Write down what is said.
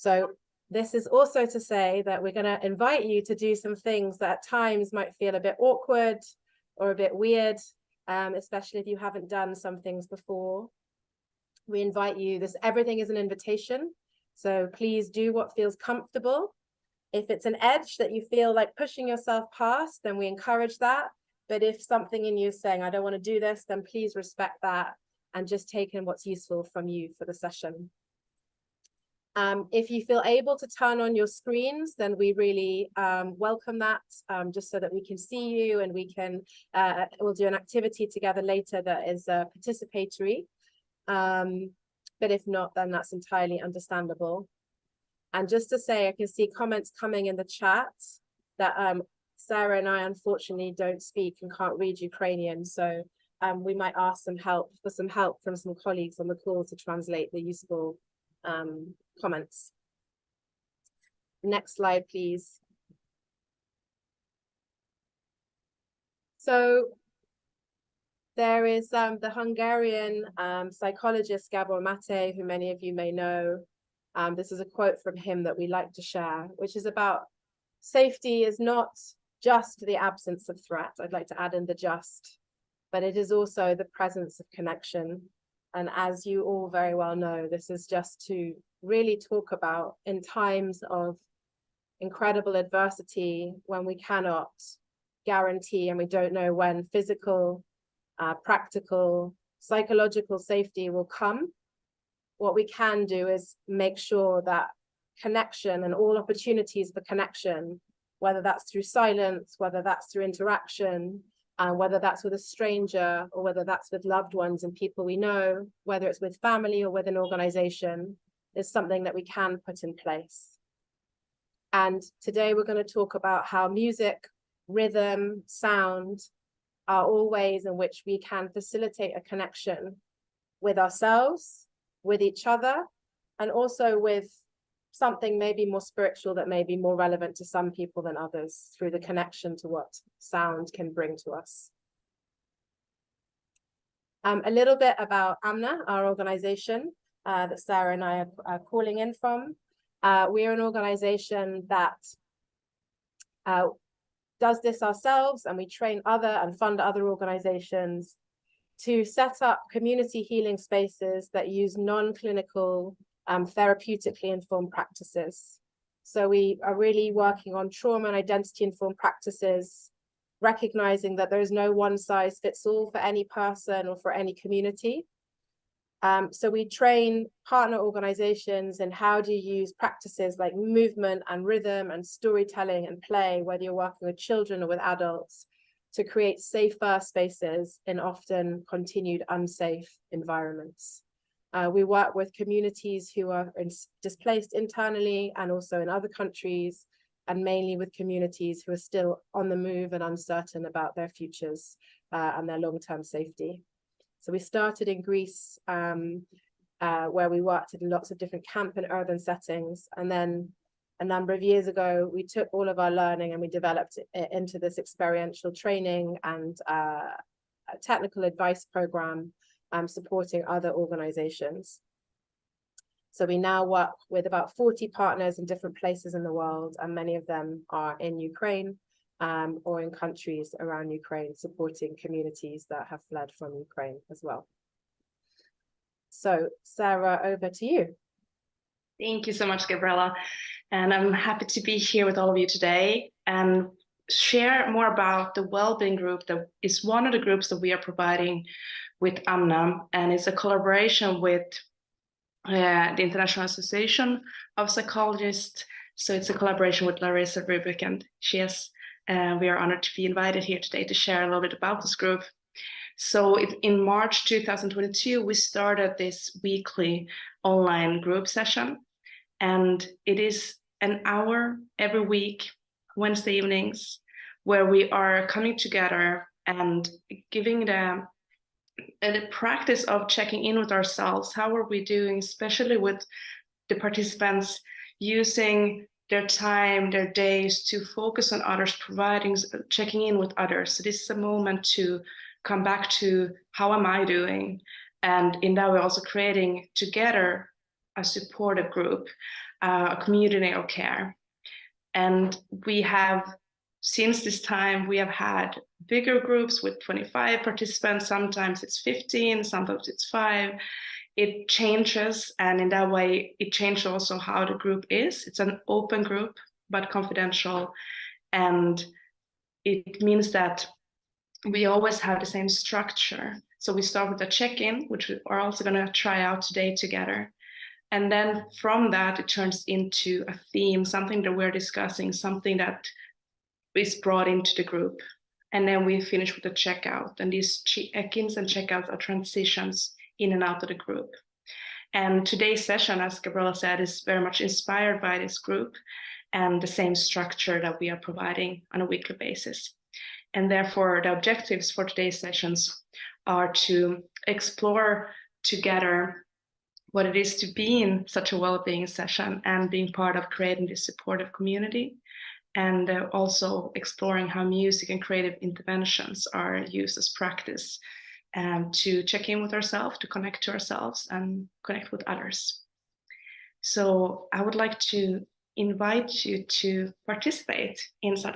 So this is also to say that we're going to invite you to do some things that at times might feel a bit awkward or a bit weird, especially if you haven't done some things before. We invite you, everything is an invitation. So please do what feels comfortable. If it's an edge that you feel like pushing yourself past, then we encourage that. But if something in you is saying, I don't want to do this, then please respect that and just take in what's useful from you for the session. If you feel able to turn on your screens, then we really welcome that, just so that we can see you, and we can, we'll do an activity together later that is participatory. But if not, then that's entirely understandable. And just to say, I can see comments coming in the chat that Sarah and I unfortunately don't speak and can't read Ukrainian, so we might ask some help from some colleagues on the call to translate the useful comments. Next slide, please. So there is the Hungarian psychologist Gabriella, who many of you may know. This is a quote from him that we like to share, which is about safety is not just the absence of threat. I'd like to add in the just, but it is also the presence of connection. And as you all very well know, this is just to really talk about in times of incredible adversity, when we cannot guarantee and we don't know when physical, practical, psychological safety will come. What we can do is make sure that connection and all opportunities for connection, whether that's through silence, whether that's through interaction, whether that's with a stranger or whether that's with loved ones and people we know, whether it's with family or with an organization, is something that we can put in place. And today we're going to talk about how music, rhythm, sound are all ways in which we can facilitate a connection with ourselves, with each other, and also with something maybe more spiritual that may be more relevant to some people than others, through the connection to what sound can bring to us. A little bit about AMNA, our organization that Sarah and I are calling in from. We are an organization that does this ourselves, and we train other and fund other organizations to set up community healing spaces that use non-clinical, therapeutically informed practices. So we are really working on trauma and identity informed practices, recognizing that there is no one size fits all for any person or for any community. So we train partner organizations in how do you use practices like movement and rhythm and storytelling and play, whether you're working with children or with adults, to create safer spaces in often continued unsafe environments. We work with communities who are displaced internally and also in other countries, and mainly with communities who are still on the move and uncertain about their futures and their long-term safety. So we started in Greece, where we worked in lots of different camp and urban settings. And then a number of years ago, we took all of our learning and we developed it into this experiential training and a technical advice program supporting other organizations. So we now work with about 40 partners in different places in the world, and many of them are in Ukraine or in countries around Ukraine, supporting communities that have fled from Ukraine as well. So Sarah, over to you. Thank you so much, Gabriella. And I'm happy to be here with all of you today and share more about the Wellbeing Group that is one of the groups that we are providing with AMNA, and it's a collaboration with the International Association of Psychologists. So it's a collaboration with Larissa Rubik, and we are honored to be invited here today to share a little bit about this group. So in March 2022, we started this weekly online group session, and it is an hour every week, Wednesday evenings, where we are coming together and giving the practice of checking in with ourselves. How are we doing, especially with the participants using their time, their days to focus on others, checking in with others. So this is a moment to come back to how am I doing? And in that we're also creating together a supportive group. a community of care. And we have, since this time, we have had bigger groups with 25 participants. Sometimes it's 15, sometimes it's 5. It changes, and in that way, it changed also how the group is. It's an open group, but confidential. And it means that we always have the same structure. So we start with a check-in, which we are also going to try out today together. And then from that, it turns into a theme, something that we're discussing, something that is brought into the group. And then we finish with a checkout. And these check-ins and checkouts are transitions in and out of the group. And today's session, as Gabriella said, is very much inspired by this group and the same structure that we are providing on a weekly basis. And therefore, the objectives for today's sessions are to explore together what it is to be in such a well-being session and being part of creating this supportive community, and also exploring how music and creative interventions are used as practice to check in with ourselves, to connect to ourselves and connect with others. So I would like to invite you to participate in such